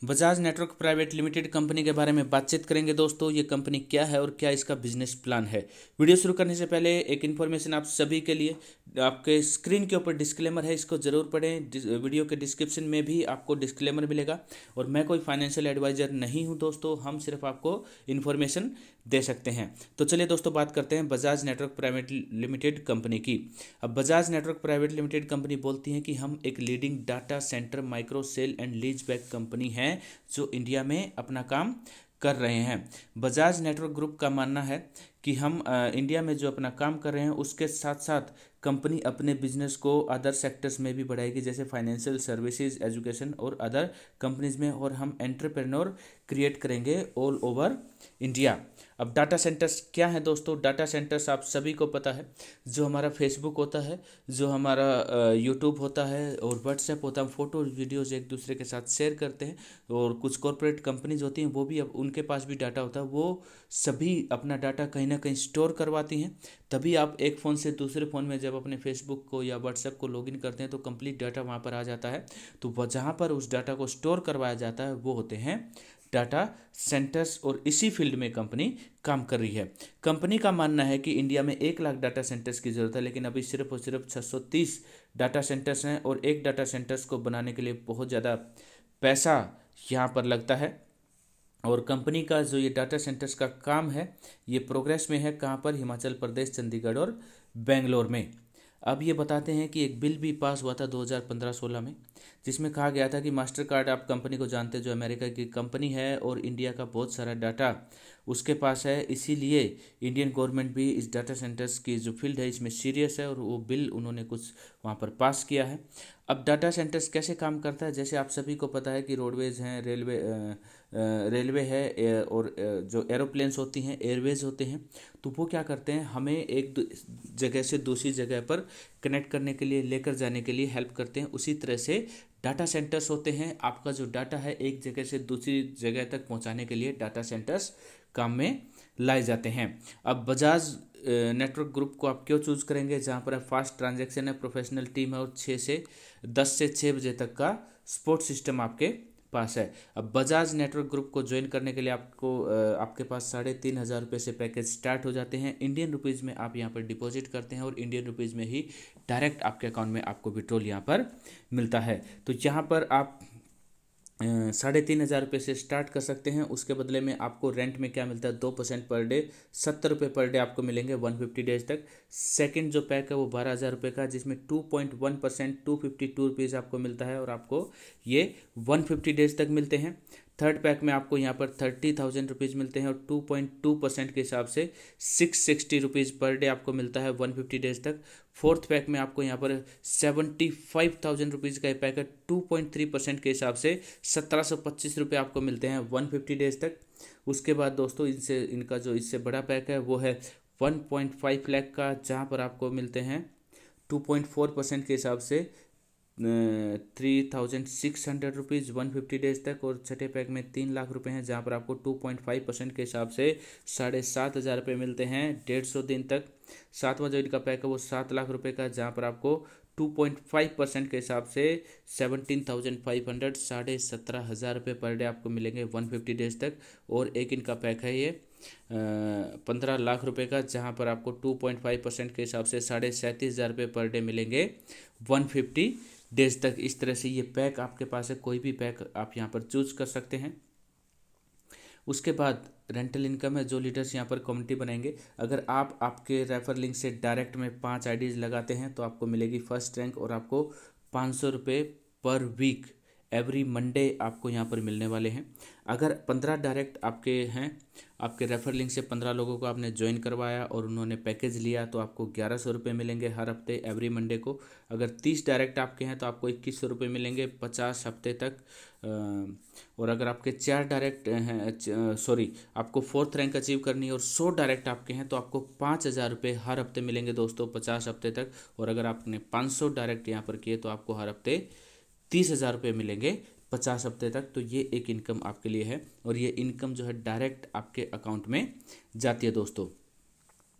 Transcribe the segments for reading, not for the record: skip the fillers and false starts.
Bajaj network private limited company के बारे में बातचीत करेंगे दोस्तों। ये कंपनी क्या है और क्या इसका बिजनेस प्लान है। वीडियो शुरू करने से पहले एक इन्फॉर्मेशन आप सभी के लिए, आपके स्क्रीन के ऊपर डिस्क्लेमर है, इसको जरूर पढ़ें। वीडियो के डिस्क्रिप्शन में भी आपको डिस्क्लेमर मिलेगा। और मैं कोई फाइनेंशियल एडवाइजर नहीं हूं दोस्तों, हम सिर्फ आपको इन्फॉर्मेशन दे सकते हैं। तो चलिए दोस्तों, बात करते हैं Bajaj network private limited company की। अब Bajaj network private limited company बोलती है कि हम एक leading data centre micro sale and lease back company है जो इंडिया में अपना काम कर रहे हैं। बजाज नेटवर्क ग्रुप का मानना है कि हम इंडिया में जो अपना काम कर रहे हैं उसके साथ साथ कंपनी अपने बिजनेस को अदर सेक्टर्स में भी बढ़ाएगी, जैसे फाइनेंशियल सर्विसेज, एजुकेशन और अदर कंपनीज में। और हम एंटरप्रेन्योर क्रिएट करेंगे ऑल ओवर इंडिया। अब डाटा सेंटर्स क्या है दोस्तों? डाटा सेंटर्स आप सभी को पता है, जो हमारा फेसबुक होता है, जो हमारा यूट्यूब होता है और व्हाट्सएप होता है, हम फोटो वीडियोज़ एक दूसरे के साथ शेयर करते हैं। और कुछ कॉरपोरेट कंपनीज होती हैं, वो भी अब उनके पास भी डाटा होता है, वो सभी अपना डाटा कहीं ना कहीं स्टोर करवाती हैं। तभी आप एक फ़ोन से दूसरे फ़ोन में जब अपने फेसबुक को या व्हाट्सएप को लॉगिन करते हैं तो कंप्लीट डाटा वहाँ पर आ जाता है। तो जहाँ पर उस डाटा को स्टोर करवाया जाता है वो होते हैं डाटा सेंटर्स। और इसी फील्ड में कंपनी काम कर रही है। कंपनी का मानना है कि इंडिया में 1 लाख डाटा सेंटर्स की ज़रूरत है, लेकिन अभी सिर्फ और सिर्फ 630 डाटा सेंटर्स हैं। और एक डाटा सेंटर्स को बनाने के लिए बहुत ज़्यादा पैसा यहाँ पर लगता है। और कंपनी का जो ये डाटा सेंटर्स का काम है ये प्रोग्रेस में है। कहाँ पर? हिमाचल प्रदेश, चंडीगढ़ और बेंगलोर में। अब ये बताते हैं कि एक बिल भी पास हुआ था 2015-16 में, जिसमें कहा गया था कि मास्टर कार्ड, आप कंपनी को जानते हैं, जो अमेरिका की कंपनी है और इंडिया का बहुत सारा डाटा उसके पास है। इसीलिए इंडियन गवर्नमेंट भी इस डाटा सेंटर्स की जो फील्ड है इसमें सीरियस है और वो बिल उन्होंने कुछ वहाँ पर पास किया है। अब डाटा सेंटर्स कैसे काम करता है? जैसे आप सभी को पता है कि रोडवेज हैं, रेलवे है, और जो एरोप्लेन्स होती हैं, एयरवेज होते हैं। तो वो क्या करते हैं, हमें एक जगह से दूसरी जगह पर कनेक्ट करने के लिए, लेकर जाने के लिए हेल्प करते हैं। उसी तरह से डाटा सेंटर्स होते हैं, आपका जो डाटा है एक जगह से दूसरी जगह तक पहुंचाने के लिए डाटा सेंटर्स काम में लाए जाते हैं। अब बजाज नेटवर्क ग्रुप को आप क्यों चूज करेंगे? जहाँ पर फास्ट ट्रांजैक्शन है, प्रोफेशनल टीम है और 10 से 6 बजे तक का सपोर्ट सिस्टम आपके पास है। अब बजाज नेटवर्क ग्रुप को ज्वाइन करने के लिए आपके पास 3,500 से पैकेज स्टार्ट हो जाते हैं। इंडियन रुपीज़ में आप यहाँ पर डिपॉजिट करते हैं और इंडियन रुपीज़ में ही डायरेक्ट आपके अकाउंट में आपको विड्रॉल यहाँ पर मिलता है। तो यहाँ पर आप 3,500 से स्टार्ट कर सकते हैं। उसके बदले में आपको रेंट में क्या मिलता है? 2% पर डे, 70 रुपये पर डे आपको मिलेंगे 150 डेज तक। सेकंड जो पैक है वो 12,000 का, जिसमें 2.1% 252 रुपीज़ आपको मिलता है और आपको ये 150 डेज तक मिलते हैं। थर्ड पैक में आपको यहाँ पर 30,000 रुपीज़ मिलते हैं और 2.2% के हिसाब से 660 रुपीज़ पर डे आपको मिलता है 150 डेज तक। फोर्थ पैक में आपको यहाँ पर 75,000 रुपीज़ का पैक है, 2.3% के हिसाब से 1,725 रुपये आपको मिलते हैं 150 डेज तक। उसके बाद दोस्तों इनका जो इससे बड़ा पैक है वो है 1.5 लाख का, जहाँ पर आपको मिलते हैं 2.4% के हिसाब से 3,600 रुपीज़ 150 डेज तक। और छठे पैक में 3 लाख रुपए हैं, जहाँ पर आपको 2.5% के हिसाब से 7,500 रुपये मिलते हैं 150 दिन तक। सातवां जो इनका पैक है वो 7 लाख रुपए का, जहाँ पर आपको 2.5% के हिसाब से 17,500 17,500 रुपये पर डे आपको मिलेंगे 150 डेज तक। और एक इनका पैक है ये 15 लाख रुपए का, जहाँ पर आपको 2.5% के हिसाब से 37,500 रुपये पर डे मिलेंगे 150 डेज तक। इस तरह से ये पैक आपके पास है, कोई भी पैक आप यहाँ पर चूज कर सकते हैं। उसके बाद रेंटल इनकम है, जो लीडर्स यहाँ पर कम्युनिटी बनाएंगे। अगर आप आपके रेफर लिंक से डायरेक्ट में 5 आईडीज लगाते हैं तो आपको मिलेगी फर्स्ट रैंक और आपको 500 रुपये पर वीक एवरी मंडे आपको यहाँ पर मिलने वाले हैं। अगर 15 डायरेक्ट आपके हैं, आपके रेफर लिंक से 15 लोगों को आपने ज्वाइन करवाया और उन्होंने पैकेज लिया तो आपको 1,100 रुपये मिलेंगे हर हफ्ते एवरी मंडे को। अगर 30 डायरेक्ट आपके हैं तो आपको 2,100 रुपये मिलेंगे 50 हफ्ते तक। और अगर आपके 4 डायरेक्ट हैं, सॉरी, आपको फोर्थ रैंक अचीव करनी है और 100 डायरेक्ट आपके हैं तो आपको 5,000 रुपये हर हफ्ते मिलेंगे दोस्तों 50 हफ्ते तक। और अगर आपने 500 डायरेक्ट यहाँ पर किए तो आपको हर हफ्ते 30,000 रुपये मिलेंगे 50 हफ्ते तक। तो ये एक इनकम आपके लिए है और ये इनकम जो है डायरेक्ट आपके अकाउंट में जाती है दोस्तों।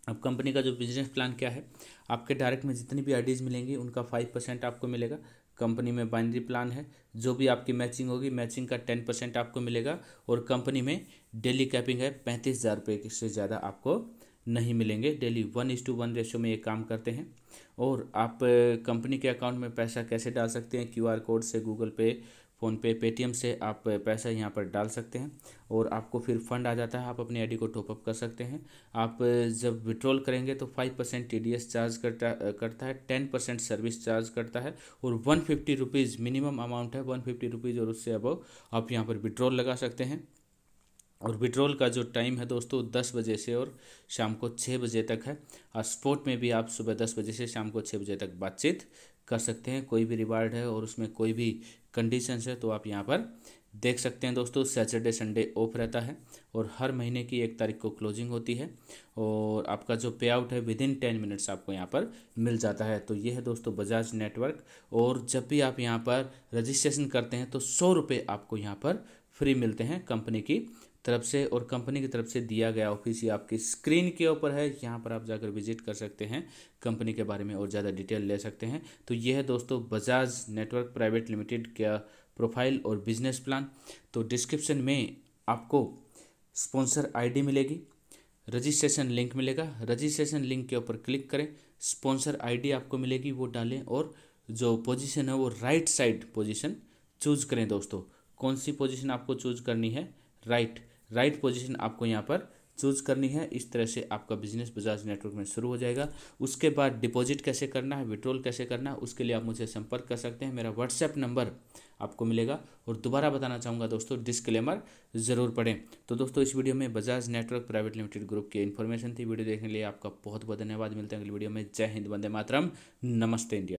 अब कंपनी का जो बिजनेस प्लान क्या है, आपके डायरेक्ट में जितनी भी आईडीज़ मिलेंगी उनका 5% आपको मिलेगा। कंपनी में बाइनरी प्लान है, जो भी आपकी मैचिंग होगी मैचिंग का 10% आपको मिलेगा। और कंपनी में डेली कैपिंग है, 35,000 रुपये से ज़्यादा आपको नहीं मिलेंगे। डेली 1:1 रेशो में ये काम करते हैं। और आप कंपनी के अकाउंट में पैसा कैसे डाल सकते हैं, QR कोड से, गूगल पे, फ़ोनपे, पेटीएम से आप पैसा यहाँ पर डाल सकते हैं और आपको फिर फंड आ जाता है। आप अपनी आईडी को टॉपअप कर सकते हैं। आप जब विड्रॉल करेंगे तो 5% TDS चार्ज करता है, 10% सर्विस चार्ज करता है और 150 रुपीज़ मिनिमम अमाउंट है, 150 रुपीज़ और उससे अबव आप यहाँ पर विड्रॉल लगा सकते हैं। और विड्रॉल का जो टाइम है दोस्तों 10 बजे से और शाम को 6 बजे तक है। और स्पॉट में भी आप सुबह 10 बजे से शाम को 6 बजे तक बातचीत कर सकते हैं। कोई भी रिवार्ड है और उसमें कोई भी कंडीशंस है तो आप यहाँ पर देख सकते हैं दोस्तों। सैटरडे संडे ऑफ रहता है और हर महीने की 1 तारीख को क्लोजिंग होती है और आपका जो पे आउट है विदिन 10 मिनट्स आपको यहाँ पर मिल जाता है। तो ये है दोस्तों बजाज नेटवर्क। और जब भी आप यहाँ पर रजिस्ट्रेशन करते हैं तो 100 रुपये आपको यहाँ पर फ्री मिलते हैं कंपनी की तरफ से। और कंपनी की तरफ से दिया गया ऑफिस ये आपकी स्क्रीन के ऊपर है, यहाँ पर आप जाकर विजिट कर सकते हैं, कंपनी के बारे में और ज़्यादा डिटेल ले सकते हैं। तो ये है दोस्तों बजाज नेटवर्क प्राइवेट लिमिटेड का प्रोफाइल और बिजनेस प्लान। तो डिस्क्रिप्शन में आपको स्पॉन्सर आईडी मिलेगी, रजिस्ट्रेशन लिंक मिलेगा, रजिस्ट्रेशन लिंक के ऊपर क्लिक करें, स्पॉन्सर आईडी आपको मिलेगी वो डालें और जो पोजीशन है वो राइट साइड पोजीशन चूज करें दोस्तों। कौन सी पोजीशन आपको चूज करनी है, राइट पोजीशन आपको यहाँ पर चूज करनी है। इस तरह से आपका बिजनेस बजाज नेटवर्क में शुरू हो जाएगा। उसके बाद डिपॉजिट कैसे करना है, विड्रॉल कैसे करना है, उसके लिए आप मुझे संपर्क कर सकते हैं। मेरा व्हाट्सएप नंबर आपको मिलेगा। और दोबारा बताना चाहूँगा दोस्तों, डिस्क्लेमर ज़रूर पढ़ें। तो दोस्तों इस वीडियो में Bajaj network private limited group की इन्फॉर्मेशन थी। वीडियो देखने के लिए आपका बहुत बहुत धन्यवाद। मिलते हैं अगली वीडियो में। जय हिंद, वंदे मातरम, नमस्ते इंडिया।